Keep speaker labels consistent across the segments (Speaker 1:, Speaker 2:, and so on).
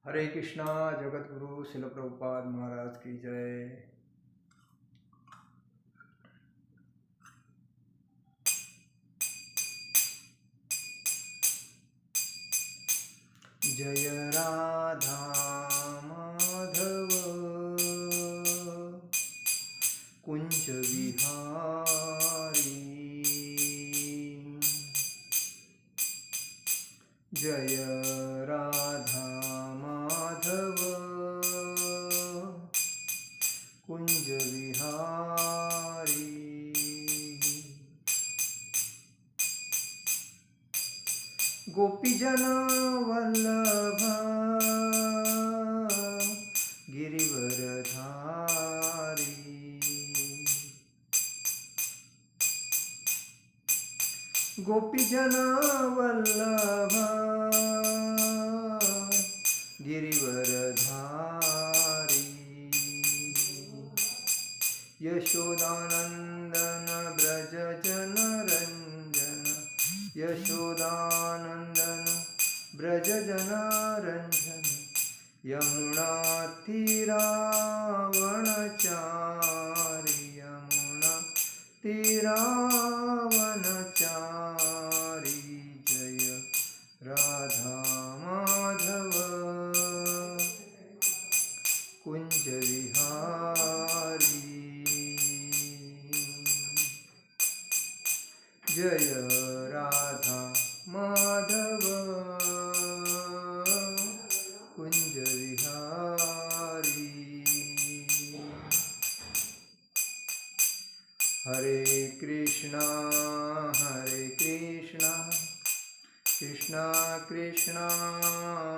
Speaker 1: हरे कृष्णा। जगत गुरु शिल प्रभुपाद महाराज की जय। जय राधा माधव कुंज विहारी, जय राधा माधव कुंज विहारी। गोपीजन वल्लभ गिरिवरधारी, गोपीजन वल्लभ गिरिवरधारी। यशोदानंदन ब्रज जनरंजन, यशोदानंदन ब्रज जनरंजन। यमुना तीरावनचारी, यमुना तीरावनचारी। जय राधा माधव कुंज विहारी, जय राधा माधव कुंज विहारी। हरे कृष्णा कृष्णा कृष्णा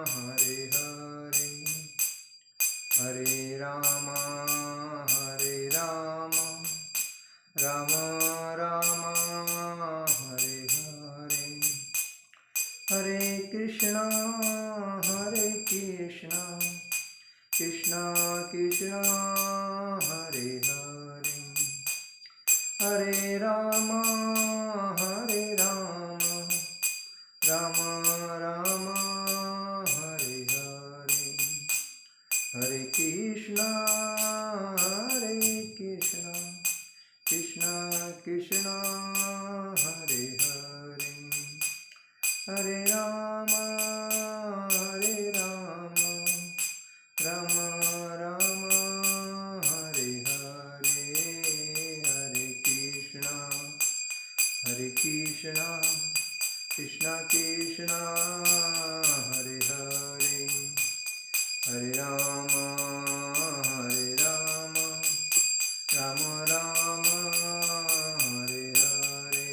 Speaker 1: हरे हरे, हरे राम राम राम हरे हरे। हरे कृष्णा कृष्णा कृष्णा हरे हरे, हरे राम राम राम हरे हरे। हरे कृष्णा कृष्णा कृष्णा हरे हरे, हरे राम राम राम हरे हरे। हरे कृष्णा कृष्णा कृष्णा हरे हरे, हरे राम राम राम हरे हरे।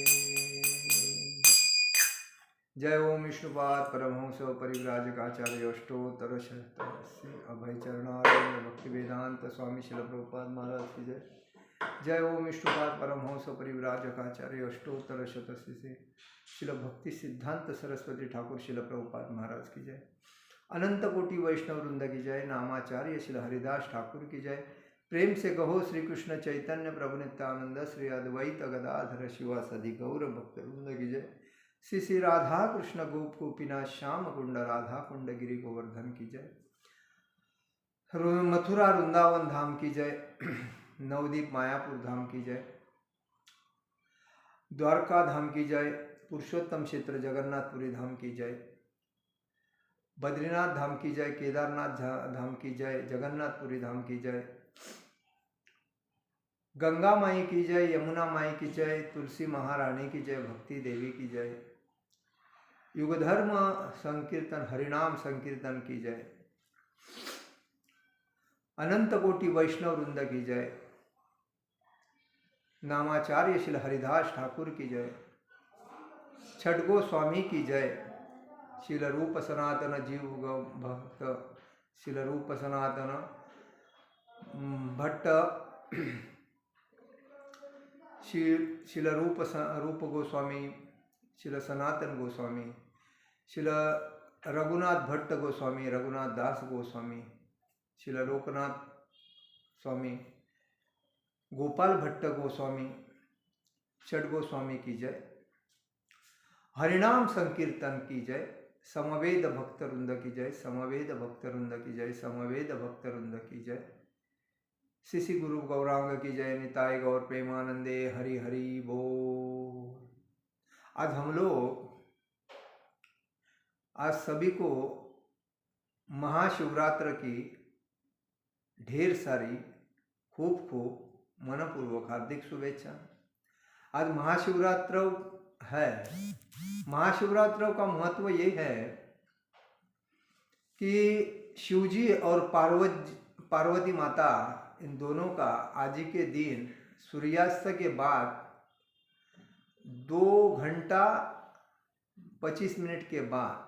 Speaker 1: जय ओम विष्णुपाद परमहंस परिव्राजकाचार्य अष्टोत्तर शतस्य अभय चरणारविंद भक्ति वेदांत स्वामी शिल प्रभुपाद महाराज की जय। जय ओम विष्णुपाद परमहंस परिव्राजकाचार्य अष्टोत्तर शतस्य से शिल भक्ति सिद्धांत सरस्वती ठाकुर शिल प्रभुपाद महाराज की जय। अनंत कोटि वैष्णव वृंद की जय। नामाचार्य शिल हरिदास ठाकुर की जय। प्रेम से कहो श्री कृष्ण चैतन्य प्रभु नित्यानंद श्री अद्वैत गदाधर शिवासदि गौर भक्त वृंद की जय। श्री श्री राधा कृष्ण गोप गोपीनाथ श्याम कुंड राधा कुंड गिरी गोवर्धन की जय। मथुरा वृंदावन धाम की जय। नवदीप मायापुर धाम की जय। द्वारका धाम की जय। पुरुषोत्तम क्षेत्र जगन्नाथपुरी धाम की जय। बद्रीनाथ धाम की जय। केदारनाथ धाम की जय। जगन्नाथपुरी धाम की जय। गंगा माई की जय। यमुना माई की जय। तुलसी महारानी की जय। भक्ति देवी की जय। युगधर्म संकीर्तन हरिनाम संकीर्तन की जय। अनंत कोटि वैष्णव वृंद की जय। नामाचार्य शिल हरिदास ठाकुर की जय। छठगो स्वामी की जय। शिल रूप सनातन जीव भक्त शिल रूप सनातन भट्ट शिल रूप गोस्वामी, शिल सनातन गोस्वामी, शिल रघुनाथ भट्ट गोस्वामी, रघुनाथ दास गोस्वामी, शिल लोकनाथ स्वामी, गोपाल भट्ट गोस्वामी, षड गोस्वामी की जय। हरिनाम संकीर्तन की जय। समवेद भक्तवृंद की जय, समवेद भक्तवृंद की जय, समवेद भक्तवृंद की जय। श्री श्री गुरु गौरांग की जय। निताय गौर प्रेमानंदे। हरि हरि बोल। आज सभी को महाशिवरात्र की ढेर सारी खूब खूब मनपूर्वक हार्दिक शुभेच्छा। आज महाशिवरात्र है। महाशिवरात्रि का महत्व ये है कि शिवजी और पार्वती माता, इन दोनों का आज के दिन सूर्यास्त के बाद 2 घंटा 25 मिनट के बाद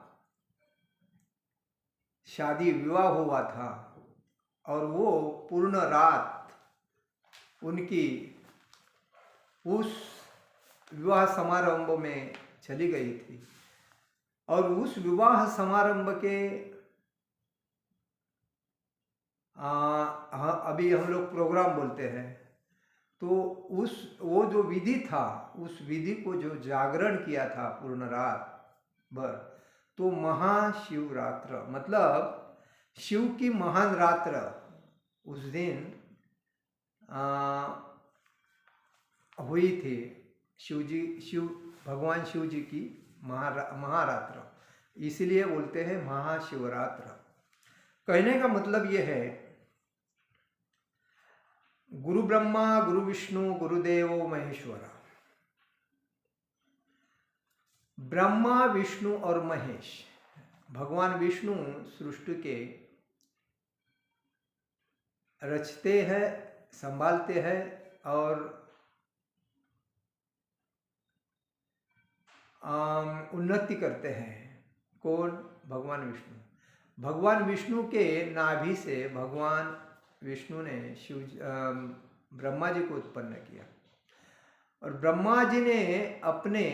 Speaker 1: शादी विवाह हुआ था और वो पूर्ण रात उनकी उस विवाह समारंभ में चली गई थी। और उस विवाह समारंभ के अभी हम लोग प्रोग्राम बोलते हैं, तो वो जो विधि था, उस विधि को जो जागरण किया था पूर्ण रात भर, तो महाशिवरात्र मतलब शिव की महान रात्र उस दिन हुई थी। भगवान शिव जी की महारात्र, इसलिए बोलते हैं महाशिवरात्र। कहने का मतलब ये है, गुरु ब्रह्मा गुरु विष्णु गुरुदेवो महेश्वरा। ब्रह्मा विष्णु और महेश, भगवान विष्णु सृष्टि के रचते हैं, संभालते हैं और उन्नति करते हैं। कौन? भगवान विष्णु। भगवान विष्णु के नाभि से भगवान विष्णु ने ब्रह्मा जी को उत्पन्न किया और ब्रह्मा जी ने अपने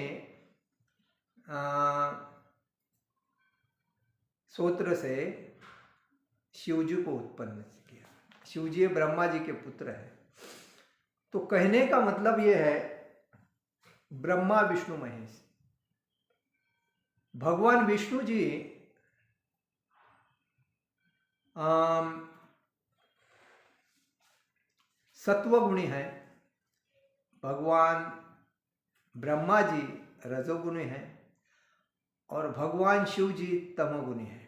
Speaker 1: सूत्र से शिव जी को उत्पन्न किया। शिव जी ब्रह्मा जी के पुत्र है। तो कहने का मतलब यह है, ब्रह्मा विष्णु महेश। भगवान विष्णु जी सत्वगुणी है, भगवान ब्रह्मा जी रजोगुणी है और भगवान शिव जी तमोगुणी है।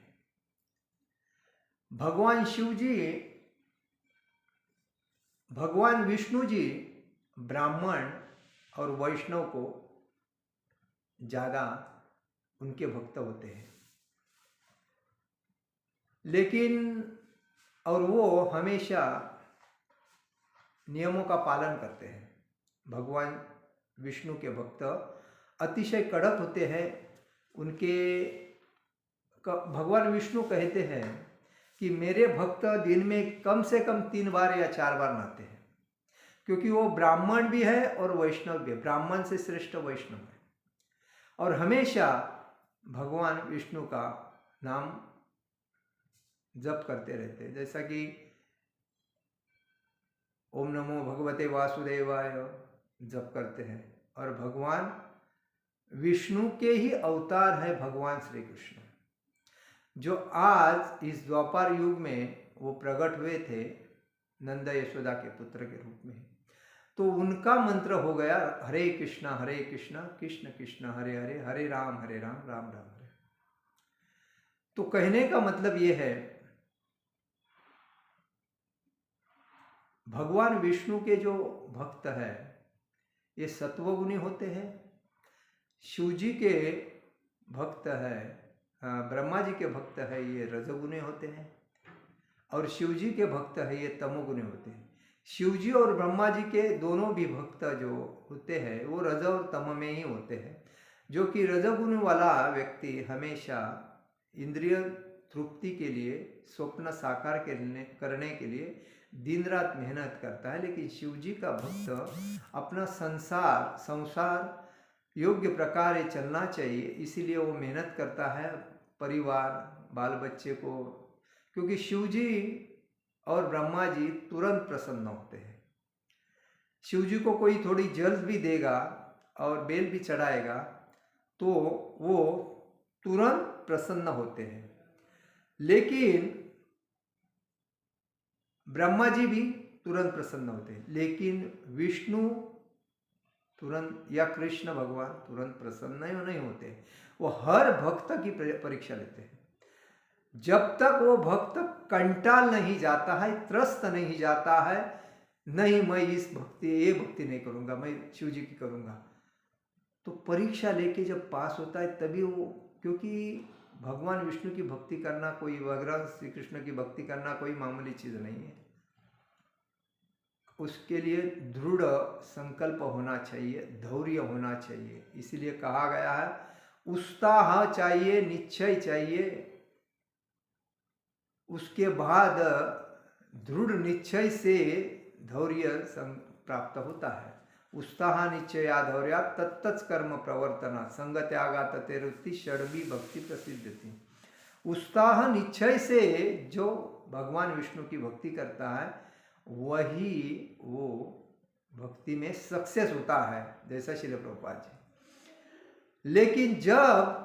Speaker 1: भगवान विष्णु जी ब्राह्मण और वैष्णव को ज़्यादा उनके भक्त होते हैं, लेकिन और वो हमेशा नियमों का पालन करते हैं। भगवान विष्णु के भक्त अतिशय कड़क होते हैं। भगवान विष्णु कहते हैं कि मेरे भक्त दिन में कम से कम 3 बार या 4 बार नहाते हैं, क्योंकि वो ब्राह्मण भी है और वैष्णव भी है। ब्राह्मण से श्रेष्ठ वैष्णव है और हमेशा भगवान विष्णु का नाम जप करते रहते हैं। जैसा कि ओम नमो भगवते वासुदेवाय जप करते हैं। और भगवान विष्णु के ही अवतार है भगवान श्री कृष्ण, जो आज इस द्वापर युग में वो प्रकट हुए थे नंद यशोदा के पुत्र के रूप में। तो उनका मंत्र हो गया हरे कृष्णा कृष्ण कृष्ण हरे हरे, हरे राम राम राम हरे। तो कहने का मतलब ये है, भगवान विष्णु के जो भक्त है ये सत्वगुणी होते हैं। शिव जी के भक्त है, ब्रह्मा जी के भक्त है, ये रजोगुणी होते हैं और शिव जी के भक्त है ये तमोगुणी होते हैं। शिव जी और ब्रह्मा जी के दोनों भी भक्त जो होते हैं वो रज और तम में ही होते हैं। जो कि रजोगुण वाला व्यक्ति हमेशा इंद्रिय तृप्ति के लिए, स्वप्न साकार करने के लिए दिन रात मेहनत करता है, लेकिन शिव जी का भक्त अपना संसार योग्य प्रकार चलना चाहिए, इसीलिए वो मेहनत करता है परिवार बाल बच्चे को, क्योंकि शिव जी और ब्रह्मा जी तुरंत प्रसन्न होते हैं। शिव जी को कोई थोड़ी जल भी देगा और बेल भी चढ़ाएगा तो वो तुरंत प्रसन्न होते हैं। लेकिन ब्रह्मा जी भी तुरंत प्रसन्न होते हैं, लेकिन विष्णु तुरंत या कृष्ण भगवान तुरंत प्रसन्न नहीं होते। वो हर भक्त की परीक्षा लेते हैं। जब तक वो भक्त कंटाल नहीं जाता है, त्रस्त नहीं जाता है, नहीं मैं ये भक्ति नहीं करूंगा, मैं शिव जी की करूंगा, तो परीक्षा लेके जब पास होता है तभी वो, क्योंकि भगवान विष्णु की भक्ति करना, कोई भगवान श्री कृष्ण की भक्ति करना कोई मामूली चीज नहीं है। उसके लिए दृढ़ संकल्प होना चाहिए, धैर्य होना चाहिए। इसलिए कहा गया है उत्साह चाहिए, निश्चय चाहिए, उसके बाद दृढ़ निश्चय से धैर्य प्राप्त होता है। उत्साह निश्चया धैर्या तत्तच कर्म प्रवर्तना संगत्यागा ततेरुक्ति षड्वी भक्ति प्रसिद्ध थी। उत्साह निश्चय से जो भगवान विष्णु की भक्ति करता है वही वो भक्ति में सक्सेस होता है, जैसा श्रील प्रभुपाद जी। लेकिन जब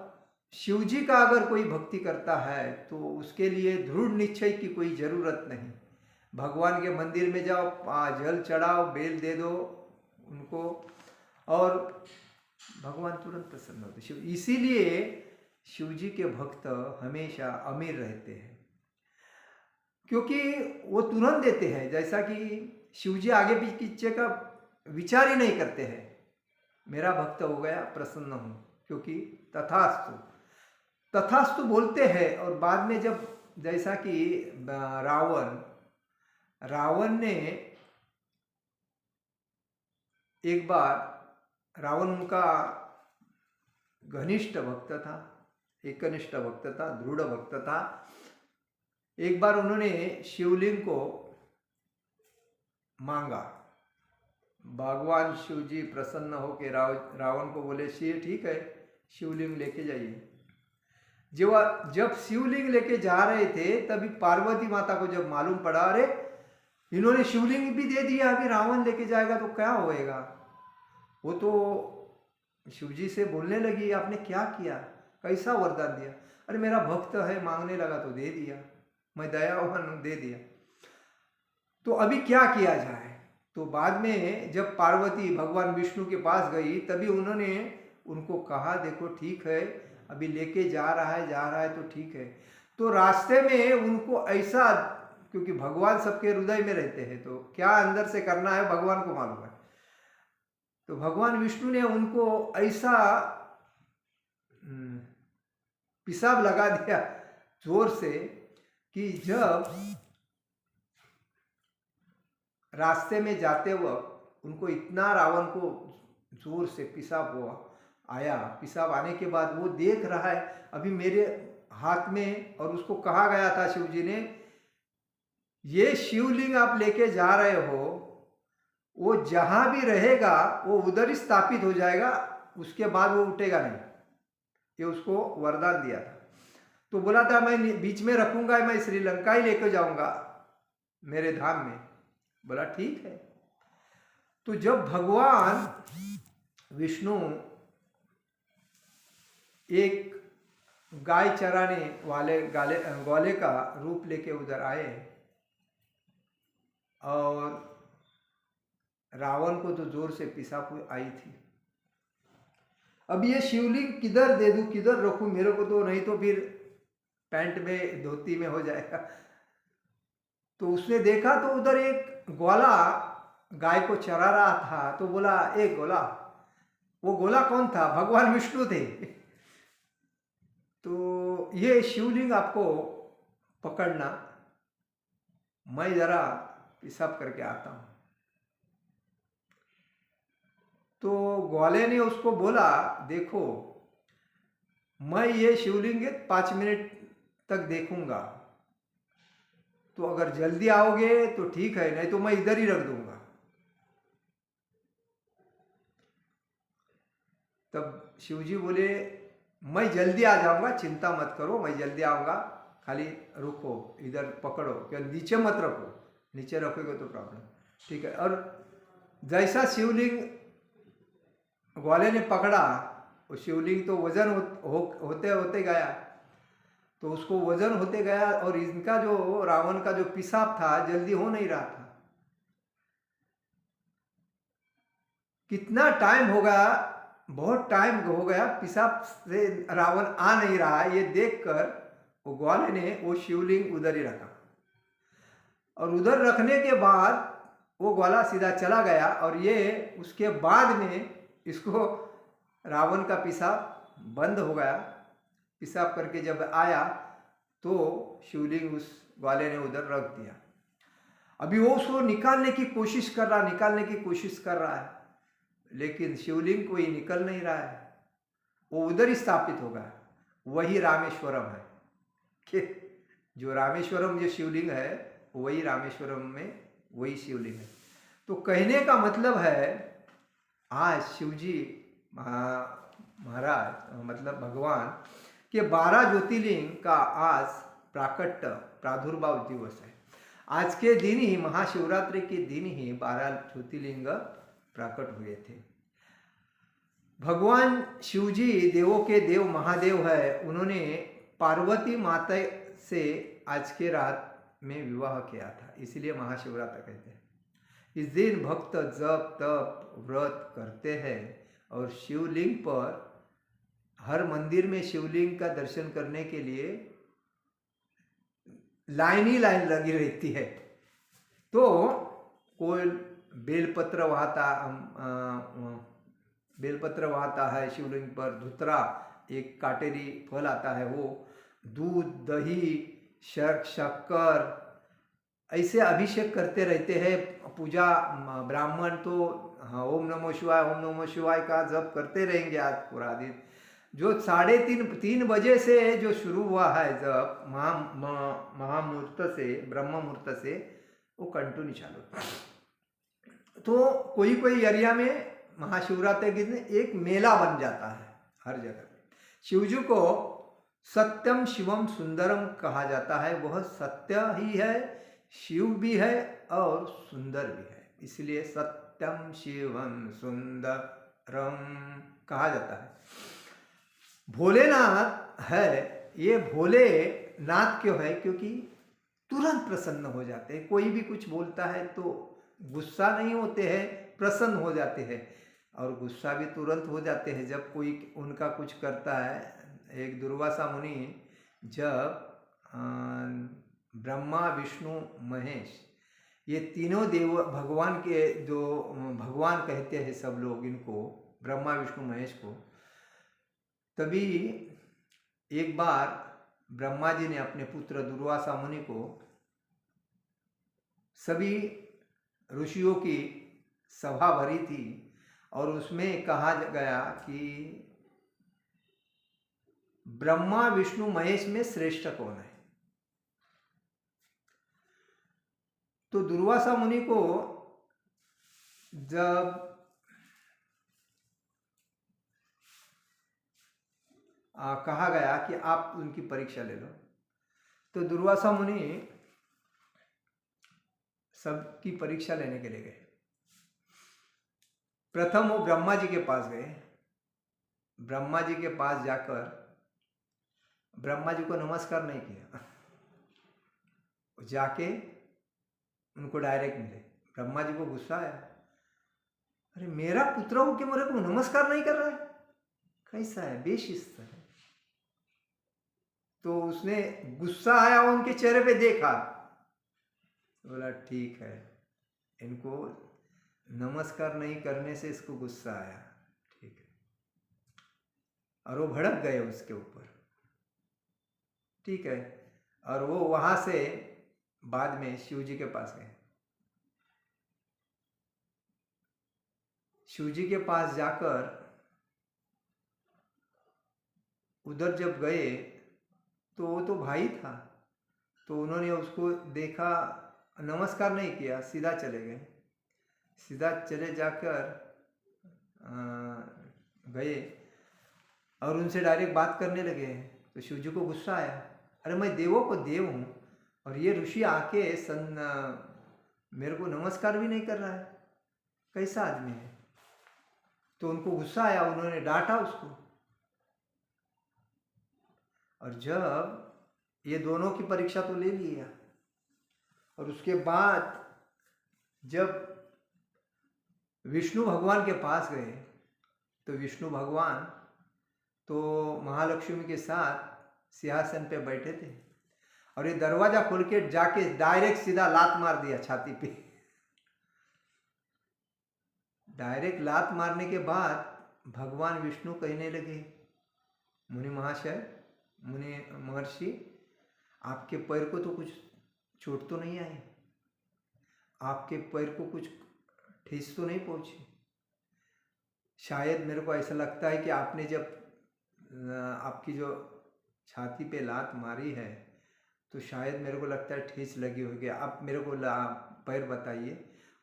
Speaker 1: शिव जी का अगर कोई भक्ति करता है तो उसके लिए दृढ़ निश्चय की कोई जरूरत नहीं। भगवान के मंदिर में जाओ, जल चढ़ाओ, बेल दे दो उनको, और भगवान तुरंत प्रसन्न होते शिव। इसीलिए शिव जी के भक्त हमेशा अमीर रहते हैं, क्योंकि वो तुरंत देते हैं। जैसा कि शिव जी आगे पीछे का विचार ही नहीं करते हैं, मेरा भक्त हो गया, प्रसन्न हूं, क्योंकि तथास्तु तथास्तु बोलते हैं। और बाद में जब, जैसा कि रावण ने एक बार, रावण उनका घनिष्ठ भक्त था, एकनिष्ठ भक्त था, दृढ़ भक्त था। एक बार उन्होंने शिवलिंग को मांगा, भगवान शिव जी प्रसन्न होकर रावण को बोले, शिव ठीक है, शिवलिंग लेके जाइए। जब शिवलिंग लेके जा रहे थे तभी पार्वती माता को जब मालूम पड़ा, अरे इन्होंने शिवलिंग भी दे दिया, अभी रावण लेके जाएगा तो क्या होएगा। वो तो शिव जी से बोलने लगी, आपने क्या किया, कैसा वरदान दिया। अरे मेरा भक्त है, मांगने लगा तो दे दिया, मैं दयावान दे दिया, तो अभी क्या किया जाए। तो बाद में जब पार्वती भगवान विष्णु के पास गई तभी उन्होंने उनको कहा, देखो ठीक है, अभी लेके जा रहा है तो ठीक है। तो रास्ते में उनको ऐसा, क्योंकि भगवान सबके हृदय में रहते हैं, तो क्या अंदर से करना है भगवान को मालूम है। तो भगवान विष्णु ने उनको ऐसा पिशाब लगा दिया जोर से कि जब रास्ते में जाते वक्त उनको इतना रावण को जोर से पिशाब हुआ आया। पिशाब आने के बाद वो देख रहा है अभी मेरे हाथ में, और उसको कहा गया था शिव जी ने, ये शिवलिंग आप लेके जा रहे हो, वो जहां भी रहेगा वो उधर ही स्थापित हो जाएगा, उसके बाद वो उठेगा नहीं। ये उसको वरदान दिया था। तो बोला था मैं बीच में रखूंगा, मैं श्रीलंका ही लेकर जाऊंगा मेरे धाम में। बोला ठीक है। तो जब भगवान विष्णु एक गाय चराने वाले ग्वाले का रूप लेके उधर आए, और रावण को तो जोर से पेशाब आई थी। अब ये शिवलिंग किधर दे दूं, किधर रखूं, मेरे को तो नहीं तो फिर पैंट में धोती में हो जाएगा। तो उसने देखा तो उधर एक ग्वाला गाय को चरा रहा था, तो बोला एक गोला। वो गोला कौन था, भगवान विष्णु थे। तो ये शिवलिंग आपको पकड़ना, मैं जरा पेशाब करके आता हूं। तो ग्वाले ने उसको बोला, देखो मैं ये शिवलिंग 5 मिनट तक देखूंगा, तो अगर जल्दी आओगे तो ठीक है, नहीं तो मैं इधर ही रख दूंगा। तब शिवजी बोले, मैं जल्दी आ जाऊंगा, चिंता मत करो, मैं जल्दी आऊंगा, खाली रुको, इधर पकड़ो, क्या नीचे मत रखो, नीचे रखोगे तो प्रॉब्लम। ठीक है। और जैसा शिवलिंग ग्वाले ने पकड़ा, वो शिवलिंग तो वजन होते होते गया, तो उसको वजन होते गया और इनका जो रावण का जो पेशाब था जल्दी हो नहीं रहा था। कितना टाइम हो गया, बहुत टाइम हो गया, पेशाब से रावण आ नहीं रहा। ये देखकर वो ग्वाले ने वो शिवलिंग उधर ही रखा और उधर रखने के बाद वो ग्वाला सीधा चला गया। और ये उसके बाद में इसको रावण का पेशाब बंद हो गया। पेशाब करके जब आया तो शिवलिंग उस ग्वाले ने उधर रख दिया। अभी वो उसको निकालने की कोशिश कर रहा है, लेकिन शिवलिंग कोई निकल नहीं रहा है। वो उधर ही स्थापित होगा। वही रामेश्वरम है कि जो रामेश्वरम जो शिवलिंग है वही रामेश्वरम में वही शिवलिंग है। तो कहने का मतलब है आज शिवजी महाराज मतलब भगवान के 12 ज्योतिर्लिंग का आज प्राकट्य प्रादुर्भाव दिवस है। आज के दिन ही महाशिवरात्रि के दिन ही 12 ज्योतिर्लिंग प्रकट हुए थे। भगवान शिवजी देवों के देव महादेव है। उन्होंने पार्वती माता से आज के रात में विवाह किया था, इसलिए महाशिवरात्रि कहते हैं। इस दिन भक्त जप तप व्रत करते हैं और शिवलिंग पर हर मंदिर में शिवलिंग का दर्शन करने के लिए लाइन ही लाइन लगी रहती है। तो कोई बेलपत्र वहाता है शिवलिंग पर, धुतरा एक काटेरी फल आता है, वो दूध दही शक्कर ऐसे अभिषेक करते रहते हैं। पूजा ब्राह्मण तो ओम नमो शिवाय का जप करते रहेंगे आज पूरा दिन। जो 3:30 बजे से जो शुरू हुआ है जब महामुहूर्त से ब्रह्म मुहूर्त से वो कंटिन्यू चालू। तो कोई एरिया में महाशिवरात्रि के दिन एक मेला बन जाता है हर जगह। शिवजी को सत्यम शिवम सुंदरम कहा जाता है। वह सत्य ही है, शिव भी है और सुंदर भी है, इसलिए सत्यम शिवम सुंदरम कहा जाता है। भोलेनाथ है, ये भोलेनाथ क्यों है? क्योंकि तुरंत प्रसन्न हो जाते हैं। कोई भी कुछ बोलता है तो गुस्सा नहीं होते हैं, प्रसन्न हो जाते हैं और गुस्सा भी तुरंत हो जाते हैं जब कोई उनका कुछ करता है। एक दुर्वासा मुनि जब ब्रह्मा विष्णु महेश ये तीनों देव भगवान के जो भगवान कहते हैं सब लोग इनको, ब्रह्मा विष्णु महेश को, तभी एक बार ब्रह्मा जी ने अपने पुत्र दुर्वासा मुनि को सभी ऋषियों की सभा भरी थी और उसमें कहा गया कि ब्रह्मा विष्णु महेश में श्रेष्ठ कौन है। तो दुर्वासा मुनि को जब कहा गया कि आप उनकी परीक्षा ले लो, तो दुर्वासा मुनि सबकी परीक्षा लेने के लिए गए। प्रथम वो ब्रह्मा जी के पास गए। ब्रह्मा जी के पास जाकर ब्रह्मा जी को नमस्कार नहीं किया, जाके उनको डायरेक्ट मिले। ब्रह्मा जी को गुस्सा आया, अरे मेरा पुत्र हो के मेरे को नमस्कार नहीं कर रहा है, कैसा है, बेशिस्त है। तो उसने गुस्सा आया, उनके चेहरे पे देखा, बोला ठीक है, इनको नमस्कार नहीं करने से इसको गुस्सा आया, ठीक है। और वो भड़क गए उसके ऊपर, ठीक है। और वो वहां से बाद में शिव जी के पास गए। शिव जी के पास जाकर उधर जब गए तो वो तो भाई था, तो उन्होंने उसको देखा, नमस्कार नहीं किया, सीधा चले गए। सीधा चले जाकर गए और उनसे डायरेक्ट बात करने लगे। तो शिव जी को गुस्सा आया, अरे मैं देवों को देव हूँ और ये ऋषि आके मेरे को नमस्कार भी नहीं कर रहा है, कैसा आदमी है। तो उनको गुस्सा आया, उन्होंने डांटा उसको। और जब ये दोनों की परीक्षा तो ले लिया। और उसके बाद जब विष्णु भगवान के पास गए तो विष्णु भगवान तो महालक्ष्मी के साथ सिंहासन पे बैठे थे और ये दरवाजा खोल के जाके डायरेक्ट सीधा लात मार दिया छाती पे। डायरेक्ट लात मारने के बाद भगवान विष्णु कहने लगे, मुनि महाशय, मुनि महर्षि, आपके पैर को तो कुछ चोट तो नहीं आई? आपके पैर को कुछ ठेस तो नहीं पहुंची? शायद मेरे को ऐसा लगता है कि आपने जब आपकी जो छाती पे लात मारी है तो शायद मेरे को लगता है ठेस लगी होगी। आप मेरे को पैर बताइए।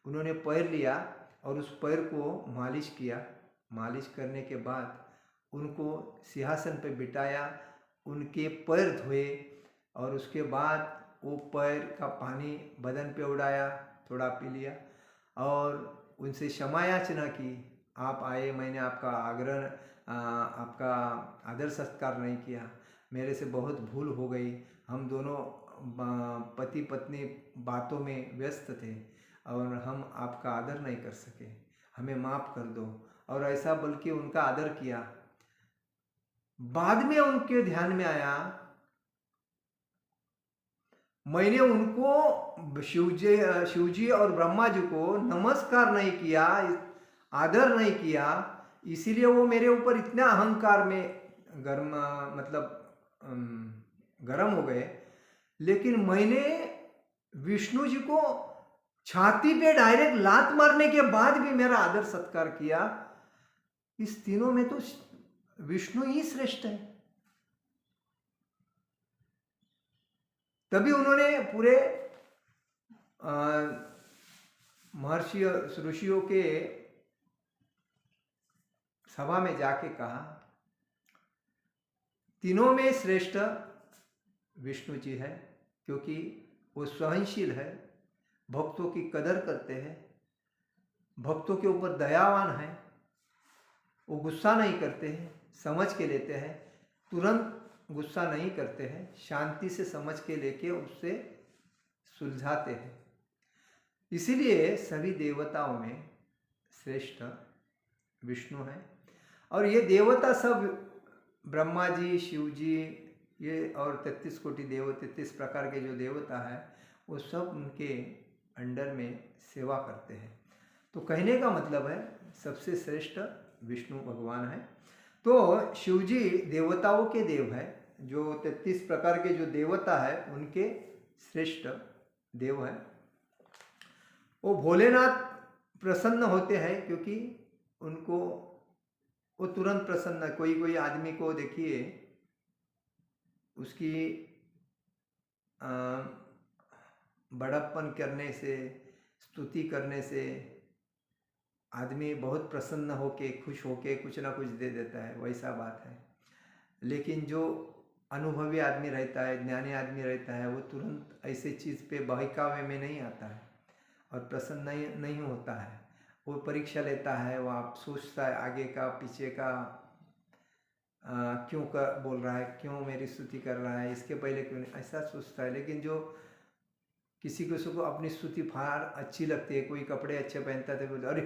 Speaker 1: उन्होंने पैर लिया और उस पैर को मालिश किया। मालिश करने के बाद उनको सिंहासन पे बिठाया, उनके पैर धोए और उसके बाद वो पैर का पानी बदन पे उड़ाया, थोड़ा पी लिया और उनसे क्षमा याचना की। आप आए, मैंने आपका आपका आदर सत्कार नहीं किया, मेरे से बहुत भूल हो गई। हम दोनों पति पत्नी बातों में व्यस्त थे और हम आपका आदर नहीं कर सके, हमें माफ़ कर दो। और ऐसा बल्कि उनका आदर किया। बाद में उनके ध्यान में आया, मैंने उनको शिवजी और ब्रह्मा जी को नमस्कार नहीं किया, आदर नहीं किया, इसीलिए वो मेरे ऊपर इतना अहंकार में गरम हो गए। लेकिन मैंने विष्णु जी को छाती पे डायरेक्ट लात मारने के बाद भी मेरा आदर सत्कार किया। इस तीनों में तो विष्णु ही श्रेष्ठ है। तभी उन्होंने पूरे महर्षि ऋषियों के सभा में जाके कहा, तीनों में श्रेष्ठ विष्णु जी है, क्योंकि वो सहनशील है, भक्तों की कदर करते हैं, भक्तों के ऊपर दयावान है, वो गुस्सा नहीं करते हैं, समझ के लेते हैं, तुरंत गुस्सा नहीं करते हैं, शांति से समझ के लेके उससे सुलझाते हैं। इसीलिए सभी देवताओं में श्रेष्ठ विष्णु है। और ये देवता सब ब्रह्मा जी, शिव जी, ये और 33 कोटि 33 प्रकार के जो देवता है वो सब उनके अंडर में सेवा करते हैं। तो कहने का मतलब है सबसे श्रेष्ठ विष्णु भगवान है। तो शिव जी देवताओं के देव है, जो 33 प्रकार के जो देवता है उनके श्रेष्ठ देव है। वो भोलेनाथ प्रसन्न होते हैं, क्योंकि उनको वो तुरंत प्रसन्न, कोई आदमी को देखिए उसकी बड़प्पन करने से, स्तुति करने से आदमी बहुत प्रसन्न होके, खुश होके कुछ ना कुछ दे देता है, वैसा बात है। लेकिन जो अनुभवी आदमी रहता है, ज्ञानी आदमी रहता है, वो तुरंत ऐसे चीज़ पे बहकावे में नहीं आता है और प्रसन्न नहीं होता है। वो परीक्षा लेता है, वो आप सोचता है आगे का पीछे का, क्यों बोल रहा है, क्यों मेरी स्तुति कर रहा है, इसके पहले क्यों नहीं, ऐसा सोचता है। लेकिन जो किसी को अपनी स्तुति फार अच्छी लगती है, कोई कपड़े अच्छे पहनता है तो बोलते अरे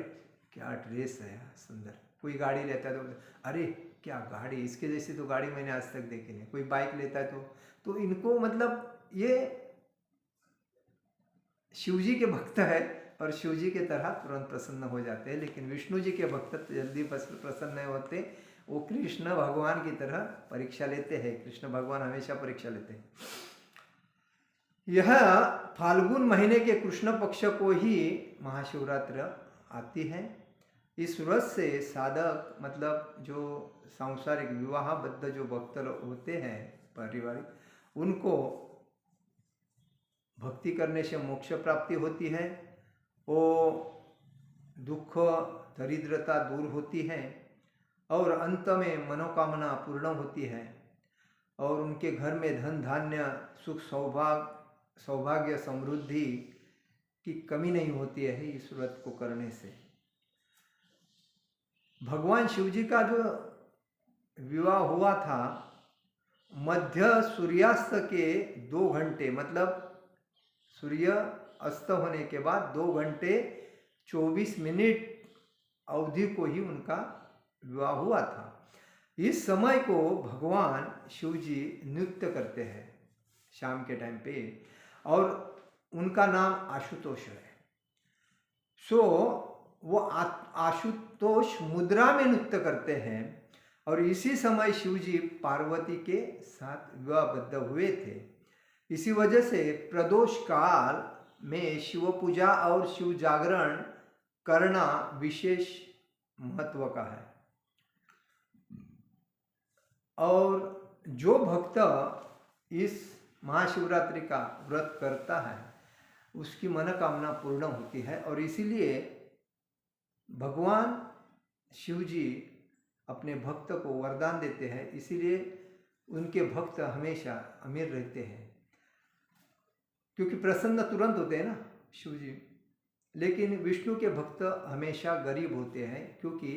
Speaker 1: क्या ड्रेस है यार सुंदर, कोई गाड़ी लेता है तो बोलते अरे क्या गाड़ी, इसके जैसी तो गाड़ी मैंने आज तक देखी नहीं, कोई बाइक लेता है तो इनको मतलब ये शिवजी के भक्त है और शिवजी के तरह तुरंत प्रसन्न हो जाते हैं। लेकिन विष्णु जी के भक्त जल्दी प्रसन्न नहीं होते, वो कृष्ण भगवान की तरह परीक्षा लेते हैं। कृष्ण भगवान हमेशा परीक्षा लेते हैं। यह फाल्गुन महीने के कृष्ण पक्ष को ही महाशिवरात्रि आती है। इस व्रत से साधक मतलब जो सांसारिक विवाहबद्ध जो भक्त होते हैं पारिवारिक, उनको भक्ति करने से मोक्ष प्राप्ति होती है, वो दुख दरिद्रता दूर होती है और अंत में मनोकामना पूर्ण होती है और उनके घर में धन धान्य सुख सौभाग्य समृद्धि की कमी नहीं होती है इस व्रत को करने से। भगवान शिव जी का जो विवाह हुआ था मध्य सूर्यास्त के 2 घंटे, मतलब सूर्य अस्त होने के बाद 2 घंटे 24 मिनट अवधि को ही उनका विवाह हुआ था। इस समय को भगवान शिव जी नृत्य करते हैं शाम के टाइम पे, और उनका नाम आशुतोष है। सो वो आशुतोष मुद्रा में नृत्य करते हैं, और इसी समय शिव जी पार्वती के साथ विवाहबद्ध हुए थे। इसी वजह से प्रदोष काल में शिव पूजा और शिव जागरण करना विशेष महत्व का है। और जो भक्त इस महाशिवरात्रि का व्रत करता है उसकी मनोकामना पूर्ण होती है, और इसीलिए भगवान शिव जी अपने भक्त को वरदान देते हैं, इसीलिए उनके भक्त हमेशा अमीर रहते हैं, क्योंकि प्रसन्न तुरंत होते हैं ना शिव जी। लेकिन विष्णु के भक्त हमेशा गरीब होते हैं, क्योंकि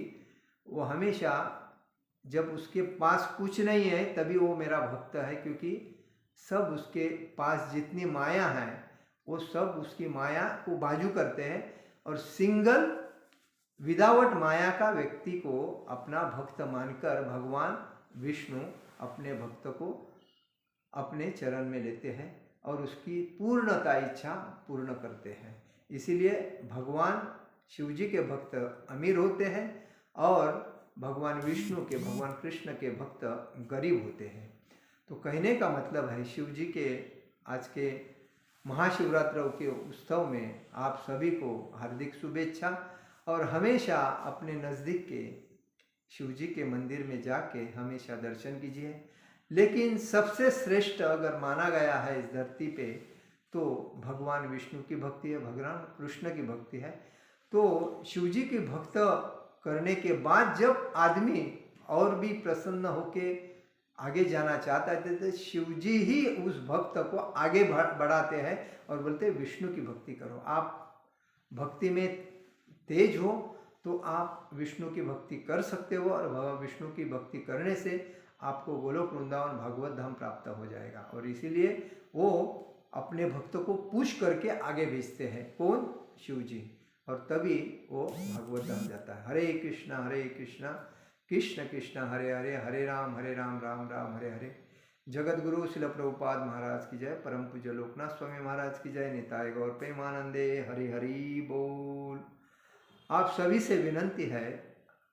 Speaker 1: वो हमेशा जब उसके पास कुछ नहीं है तभी वो मेरा भक्त है, क्योंकि सब उसके पास जितनी माया है वो सब उसकी माया को बाजू करते हैं, और सिंगल विदाउट माया का व्यक्ति को अपना भक्त मानकर भगवान विष्णु अपने भक्त को अपने चरण में लेते हैं और उसकी पूर्णता इच्छा पूर्ण करते हैं। इसीलिए भगवान शिव जी के भक्त अमीर होते हैं और भगवान विष्णु के, भगवान कृष्ण के भक्त गरीब होते हैं। तो कहने का मतलब है शिव जी के आज के महाशिवरात्रि के उत्सव में आप सभी को हार्दिक शुभेच्छा, और हमेशा अपने नज़दीक के शिव जी के मंदिर में जाके हमेशा दर्शन कीजिए। लेकिन सबसे श्रेष्ठ अगर माना गया है इस धरती पे तो भगवान विष्णु की भक्ति है, भगवान कृष्ण की भक्ति है। तो शिव जी की भक्त करने के बाद जब आदमी और भी प्रसन्न होके आगे जाना चाहता है तो शिव जी ही उस भक्त को आगे बढ़ाते हैं और बोलते हैं विष्णु की भक्ति करो। आप भक्ति में तेज हो तो आप विष्णु की भक्ति कर सकते हो, और विष्णु की भक्ति करने से आपको गोलोक वृंदावन भागवत धाम प्राप्त हो जाएगा। और इसीलिए वो अपने भक्तों को पुश करके आगे भेजते हैं, कौन? शिव जी, और तभी वो भागवत धाम जाता है। हरे कृष्णा कृष्ण कृष्ण हरे हरे, हरे राम राम राम हरे हरे। जगत गुरु शिल प्रभुपाद महाराज की जय, परम पूज्य लोकनाथ स्वामी महाराज की जय, निताय गौर प्रेमानंदे, हरि हरि बोल। आप सभी से विनंती है,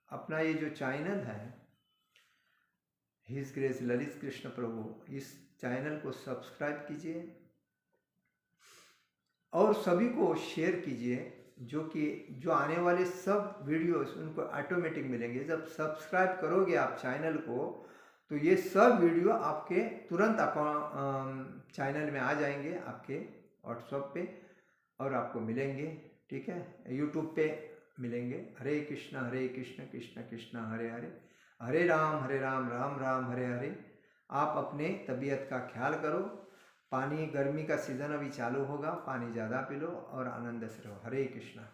Speaker 1: अपना ये जो चैनल है हिज ग्रेस ललित कृष्ण प्रभु, इस चैनल को सब्सक्राइब कीजिए और सभी को शेयर कीजिए, जो आने वाले सब वीडियोस उनको ऑटोमेटिक मिलेंगे। जब सब्सक्राइब करोगे आप चैनल को तो ये सब वीडियो आपके तुरंत चैनल में आ जाएंगे, आपके व्हाट्सएप पे, और आपको मिलेंगे। ठीक है, यूट्यूब पे मिलेंगे। हरे कृष्ण कृष्ण कृष्ण हरे हरे, हरे राम राम राम हरे हरे। आप अपने तबीयत का ख्याल करो। पानी, गर्मी का सीज़न अभी चालू होगा, पानी ज़्यादा पी लो और आनंद से रहो। हरे कृष्णा।